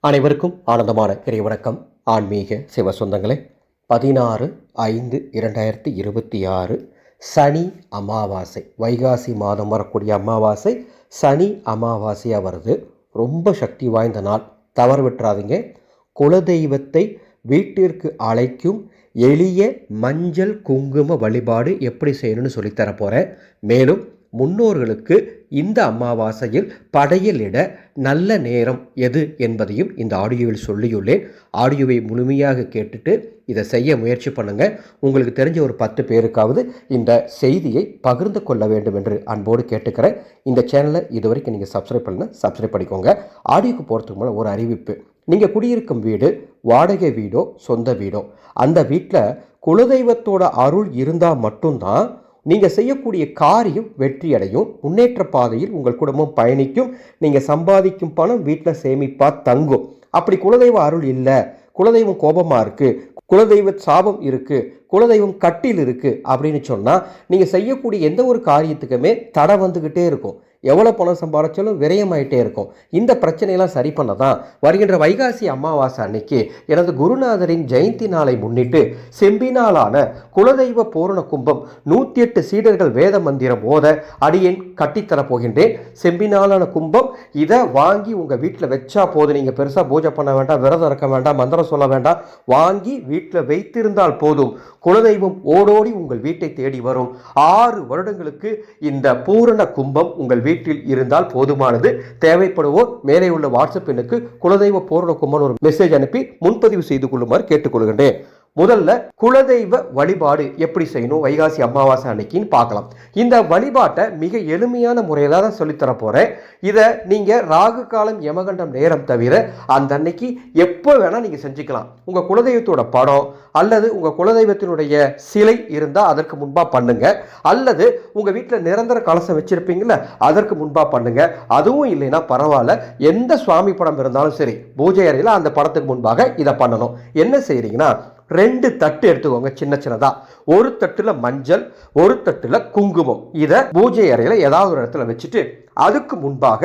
அனைவருக்கும் ஆனந்தமான இறை வணக்கம். ஆன்மீக சிவ சொந்தங்களே, 16/5/2026 சனி அமாவாசை, வைகாசி மாதம் வரக்கூடிய அமாவாசை சனி அமாவாசையாக வருது. ரொம்ப சக்தி வாய்ந்த நாள், தவறு விட்டுறாதீங்க. குலதெய்வத்தை வீட்டிற்கு அழைக்கும் எளிய மஞ்சள் குங்கும வழிபாடு எப்படி செய்யணும்னு சொல்லித்தர போகிறேன். மேலும் முன்னோர்களுக்கு இந்த அமாவாசையில் படையலிட நல்ல நேரம் எது என்பதையும் இந்த ஆடியோவில் சொல்லியுள்ளேன். ஆடியோவை முழுமையாக கேட்டுட்டு இதை செய்ய முயற்சி பண்ணுங்கள். உங்களுக்கு தெரிஞ்ச ஒரு 10 பேருக்காவது இந்த செய்தியை பகிர்ந்து கொள்ள வேண்டும் என்று அன்போடு கேட்டுக்கிறேன். இந்த சேனலை இதுவரைக்கும் நீங்கள் சப்ஸ்கிரைப் பண்ணலாம், சப்ஸ்கிரைப் பண்ணிக்கோங்க. ஆடியோக்கு போகிறதுக்கு மேலே ஒரு அறிவிப்பு. நீங்கள் குடியிருக்கும் வீடு வாடகை வீடோ சொந்த வீடோ, அந்த வீட்டில் குலதெய்வத்தோட அருள் இருந்தால் மட்டும்தான் நீங்கள் செய்யக்கூடிய காரியம் வெற்றி அடையும், முன்னேற்ற பாதையில் உங்கள் குடும்பம் பயணிக்கும், நீங்கள் சம்பாதிக்கும் பணம் வீட்டில் சேமிப்பாக தங்கும். அப்படி குலதெய்வ அருள் இல்லை, குலதெய்வம் கோபமாக இருக்குது, குலதெய்வ சாபம் இருக்குது, குலதெய்வம் கட்டில் இருக்குது அப்படின்னு சொன்னால் நீங்கள் செய்யக்கூடிய எந்த ஒரு காரியத்துக்குமே தடை வந்துக்கிட்டே இருக்கும். எவ்வளோ பணம் சம்பாதிச்சாலும் விரயமாயிட்டே இருக்கும். இந்த பிரச்சனையெல்லாம் சரி பண்ண தான் வருகின்ற வைகாசி அமாவாசை அன்னைக்கு எனது குருநாதரின் ஜெயந்தி நாளை முன்னிட்டு செம்பினாலான குலதெய்வ பூரண கும்பம் 108 சீடர்கள் வேத மந்திரம் ஓத அடியேன் கட்டித்தரப் போகின்றேன். செம்பினாலான கும்பம் இதை வாங்கி உங்கள் வீட்டில் வச்சா போதும். நீங்கள் பெருசாக பூஜை பண்ண வேண்டாம், விரதம் இருக்க வேண்டாம், மந்திரம் சொல்ல வேண்டாம். வாங்கி வீட்டில் வைத்திருந்தால் போதும். குலதெய்வம் ஓடோடி உங்கள் வீட்டை தேடி வரும். 6 வருடங்களுக்கு இந்த பூரண கும்பம் உங்கள் வீட்டில் இருந்தால் போதுமானது. தேவைப்படுவோர் மேலே உள்ள வாட்ஸ்அப் எண்ணுக்கு குலதெய்வ பூரண கும்பம் ஒரு மெசேஜ் அனுப்பி முன்பதிவு செய்து கொள்ளுமாறு கேட்டுக்கொள்கின்றேன். முதல்ல குலதெய்வ வழிபாடு எப்படி செய்யணும் வைகாசி அமாவாசை அன்னைக்குன்னு பார்க்கலாம். இந்த வழிபாட்டை மிக எளிமையான முறையில் தான் சொல்லித்தர போகிறேன். இதை நீங்கள் ராகு காலம் யமகண்டம் நேரம் தவிர அந்த அன்னைக்கு எப்போ வேணால் நீங்கள் செஞ்சுக்கலாம். உங்கள் குலதெய்வத்தோட படம் அல்லது உங்கள் குலதெய்வத்தினுடைய சிலை இருந்தால் அதற்கு முன்பாக பண்ணுங்க, அல்லது உங்கள் வீட்டில் நிரந்தர கலசம் வச்சிருப்பீங்கள அதற்கு முன்பாக பண்ணுங்க. அதுவும் இல்லைன்னா பரவாயில்ல, எந்த சுவாமி படம் இருந்தாலும் சரி பூஜை அறையில் அந்த படத்துக்கு முன்பாக இதை பண்ணணும். என்ன செய்கிறீங்கன்னா 2 தட்டு எடுத்துக்கோங்க, சின்ன சின்னதா. ஒரு தட்டுல மஞ்சள், ஒரு தட்டுல குங்குமம். இதை பூஜை அறையில ஏதாவது ஒரு இடத்துல வச்சுட்டு அதுக்கு முன்பாக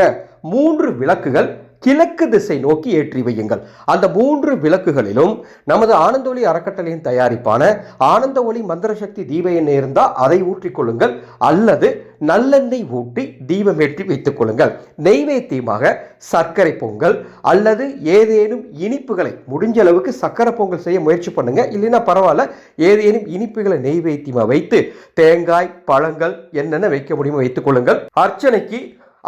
3 விளக்குகள் கிழக்கு திசை நோக்கி ஏற்றி வையுங்கள். அந்த 3 விளக்குகளிலும் நமது ஆனந்த ஒளி அறக்கட்டளையின் தயாரிப்பான ஆனந்த ஒளி மந்திர சக்தி தீப எண்ணெய் இருந்தால் அதை ஊற்றிக்கொள்ளுங்கள், அல்லது நல்லெண்ணெய் ஊற்றி தீபமேற்றி வைத்துக் கொள்ளுங்கள். நெய்வேத்தியமாக சர்க்கரை பொங்கல் அல்லது ஏதேனும் இனிப்புகளை முடிஞ்ச அளவுக்கு சர்க்கரை பொங்கல் செய்ய முயற்சி பண்ணுங்க. இல்லைன்னா பரவாயில்ல, ஏதேனும் இனிப்புகளை நெய்வேத்தியமாக வைத்து தேங்காய் பழங்கள் என்னென்ன வைக்க முடியுமோ வைத்துக் கொள்ளுங்கள். அர்ச்சனைக்கு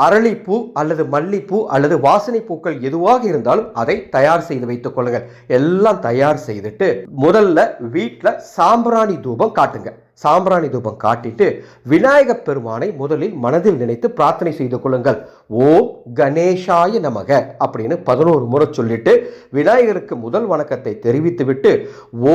அரளிப்பூ அல்லது மல்லிப்பூ அல்லது வாசனை பூக்கள் எதுவாக இருந்தாலும் அதை தயார் செய்து வைத்துக் கொள்ளுங்கள். எல்லாம் தயார் செய்துட்டு முதல்ல வீட்டில் சாம்பிராணி தூபம் காட்டுங்க. சாம்பிராணி தூபம் காட்டிட்டு விநாயகப் பெருமானை முதலில் மனதில் நினைத்து பிரார்த்தனை செய்து கொள்ளுங்கள். ஓம் கணேசாய நமக அப்படின்னு 11 முறை சொல்லிட்டு விநாயகருக்கு முதல் வணக்கத்தை தெரிவித்து விட்டு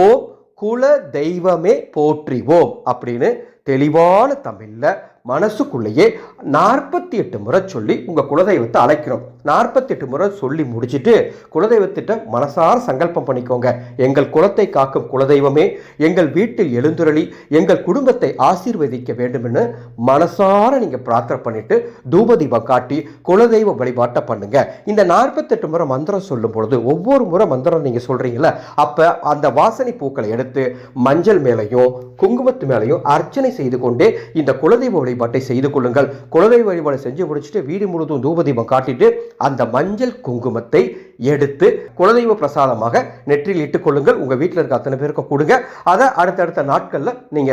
ஓம் குல தெய்வமே போற்றிவோம் அப்படின்னு தெளிவான தமிழ்ல மனசுக்குள்ளேயே 48 முறை சொல்லி உங்க குலதெய்வத்தை அழைக்கிறோம். 48 முறை சொல்லி முடிச்சுட்டு குலதெய்வத்திட்ட மனசார சங்கல்பம் பண்ணிக்கோங்க. எங்கள் குலத்தை காக்கும் குலதெய்வமே, எங்கள் வீட்டில் எழுந்துருளி எங்கள் குடும்பத்தை ஆசீர்வதிக்க வேண்டும்னு மனசார நீங்க பிரார்த்தனை பண்ணிட்டு தூபதீபம் காட்டி குலதெய்வ வழிபாட்டை பண்ணுங்க. இந்த 48 முறை மந்திரம் சொல்லும் பொழுது ஒவ்வொரு முறை மந்திரம் நீங்க சொல்றீங்களா, அப்ப அந்த வாசனை பூக்களை எடுத்து மஞ்சள் மேலையும் குங்குமத்து மேலையும் அர்ச்சனை செய்து கொண்டே இந்த குலதெய்வ வழிபாட்டை செய்து கொள்ளுங்கள். குலதெய்வ வழிபாடு செஞ்சு முடிச்சுட்டு வீடு முழுவதும் தூபதீபம் காட்டிட்டு அந்த மஞ்சள் குங்குமத்தை எடுத்து குலதெய்வ பிரசாதமாக நெற்றியில் இட்டுக் கொள்ளுங்கள். உங்க வீட்டில் இருக்க அத்தனை பேருக்கு கொடுங்க. அதை அடுத்தடுத்த நாட்கள்ல நீங்க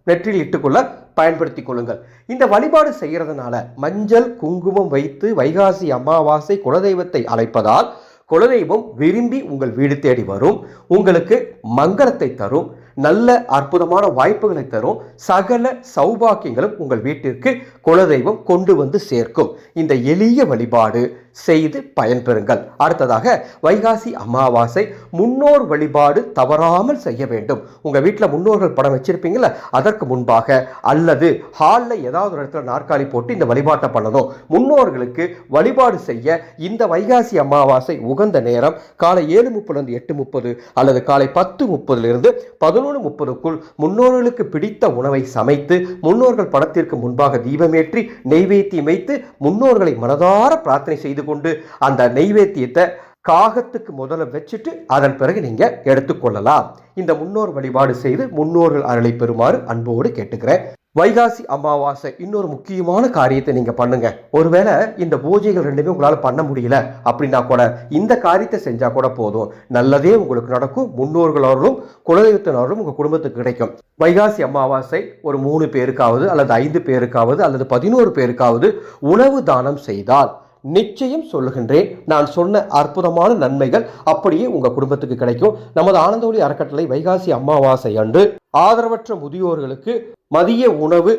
நெற்றியில் இட்டுக்கொள்ள பயன்படுத்தி கொள்ளுங்கள். இந்த வழிபாடு செய்யறதுனால மஞ்சள் குங்குமம் வைத்து வைகாசி அமாவாசை குலதெய்வத்தை அழைப்பதால் குலதெய்வம் விரும்பி உங்கள் வீடு தேடி வரும், உங்களுக்கு மங்களத்தை தரும், நல்ல அற்புதமான வாய்ப்புகளை தரும், சகல சௌபாக்கியங்களும் உங்கள் வீட்டிற்கு குலதெய்வம் கொண்டு வந்து சேர்க்கும். இந்த எளிய வழிபாடு செய்து பயன்பெறுங்கள். அடுத்ததாக வைகாசி அமாவாசை முன்னோர் வழிபாடு தவறாமல் செய்ய வேண்டும். உங்க வீட்டில் முன்னோர்கள் படம் வச்சிருப்பீங்களா, அதற்கு முன்பாக அல்லது ஹாலில் ஏதாவது ஒரு இடத்துல நாற்காலி போட்டு இந்த வழிபாட்டை பண்ணணும். முன்னோர்களுக்கு வழிபாடு செய்ய இந்த வைகாசி அமாவாசை உகந்த நேரம் காலை 7:30 8:30 அல்லது காலை 10:30 11:30க்குள் முன்னோர்களுக்கு பிடித்த உணவை சமைத்து முன்னோர்கள் படத்திற்கு முன்பாக தீபமேற்றி நெய்வேத்தியம் வைத்து முன்னோர்களை மனதார பிரார்த்தனை செய்து கொண்டு அந்த நெய்வேத்தியத்தை காகத்துக்கு முதல்ல வச்சுட்டு அதன் பிறகு நீங்க எடுத்துக்கொள்ளலாம். இந்த முன்னோர் வழிபாடு செய்து முன்னோர்கள் அருளை பெறுமாறு அன்போடு கேட்டுக்கிறேன். வைகாசி அமாவாசை இன்னொரு முக்கியமான காரியத்தை நீங்க பண்ணுங்க. ஒருவேளை இந்த பூஜைகள் ரெண்டுமே உங்களால பண்ண முடியல அப்படின்னா கூட இந்த காரியத்தை செஞ்சா கூட போதும், நல்லதே உங்களுக்கு நடக்கும். முன்னோர்களோடும் குலதெய்வத்தினரும் உங்க குடும்பத்துக்கு கிடைக்கும். வைகாசி அமாவாசை ஒரு 3 பேருக்காவது அல்லது 5 பேருக்காவது அல்லது 11 பேருக்காவது உணவு தானம் செய்தால் நிச்சயம் சொல்லுகின்றேன், நான் சொன்ன அற்புதமான நன்மைகள் அப்படியே உங்க குடும்பத்துக்கு கிடைக்கும். நமது ஆனந்த ஒளி அறக்கட்டளை வைகாசி அமாவாசை அன்று ஆதரவற்ற முதியோர்களுக்கு மதிய உணவு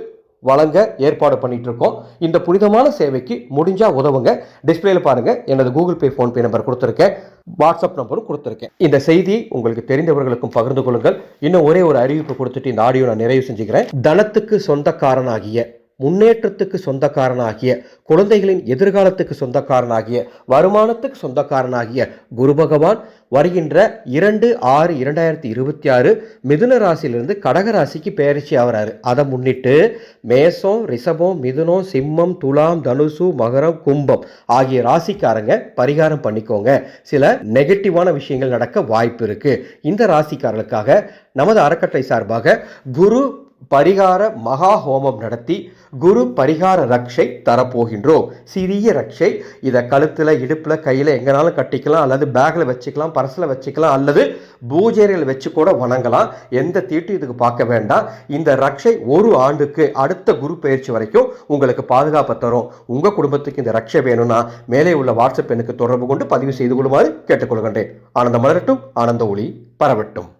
வழங்க ஏற்பாடு பண்ணிட்டு இருக்கோம். இந்த புனிதமான சேவைக்கு முடிஞ்சா உதவுங்க. டிஸ்பிளேல பாருங்க, எனது கூகுள் பே போன்பே நம்பர் கொடுத்துருக்கேன், வாட்ஸ்அப் நம்பரும் கொடுத்துருக்கேன். இந்த செய்தியை உங்களுக்கு தெரிந்தவர்களுக்கும் பகிர்ந்து கொள்ளுங்கள். இன்னும் ஒரே ஒரு அறிவிப்பு கொடுத்துட்டு இந்த ஆடியோ நான் நிறைவு செஞ்சுக்கிறேன். தனத்துக்கு சொந்தக்காரனாகிய, முன்னேற்றத்துக்கு சொந்தக்காரனாகிய, குழந்தைகளின் எதிர்காலத்துக்கு சொந்தக்காரனாகிய, வருமானத்துக்கு சொந்தக்காரனாகிய குரு பகவான் வருகின்ற 2/6/2026 மிதுன ராசியிலிருந்து கடக ராசிக்கு பெயர்ச்சி ஆகிறாரு. அதை முன்னிட்டு மேசம், ரிஷபம், மிதுனம், சிம்மம், துலாம், தனுசு, மகரம், கும்பம் ஆகிய ராசிக்காரங்க பரிகாரம் பண்ணிக்கோங்க. சில நெகட்டிவான விஷயங்கள் நடக்க வாய்ப்பு இருக்கு. இந்த ராசிக்காரர்களுக்காக நமது அறக்கட்டளை சார்பாக குரு பரிகார மகா ஹோமம் நடத்தி குரு பரிகார ரக்ஷை தரப்போகின்றோம். சிறிய ரக்ஷை, இதை கழுத்தில், இடுப்பில், கையில் எங்கனாலும் கட்டிக்கலாம், அல்லது பேக்கில் வச்சுக்கலாம், பர்ஸில் வச்சுக்கலாம், அல்லது பூஜைகள் வச்சு கூட வணங்கலாம். எந்த தீட்டு இதுக்கு பார்க்க வேண்டாம். இந்த ரக்ஷை 1 ஆண்டுக்கு அடுத்த குரு பயிற்சி வரைக்கும் உங்களுக்கு பாதுகாப்பு தரும். உங்கள் குடும்பத்துக்கு இந்த ரக்ஷை வேணும்னா மேலே உள்ள வாட்ஸ்அப் எண்ணுக்கு தொடர்பு கொண்டு பதிவு செய்து கொள்ளுமாறு கேட்டுக்கொள்கின்றேன். ஆனந்தம் மலரட்டும், ஆனந்த ஒளி பரவட்டும்.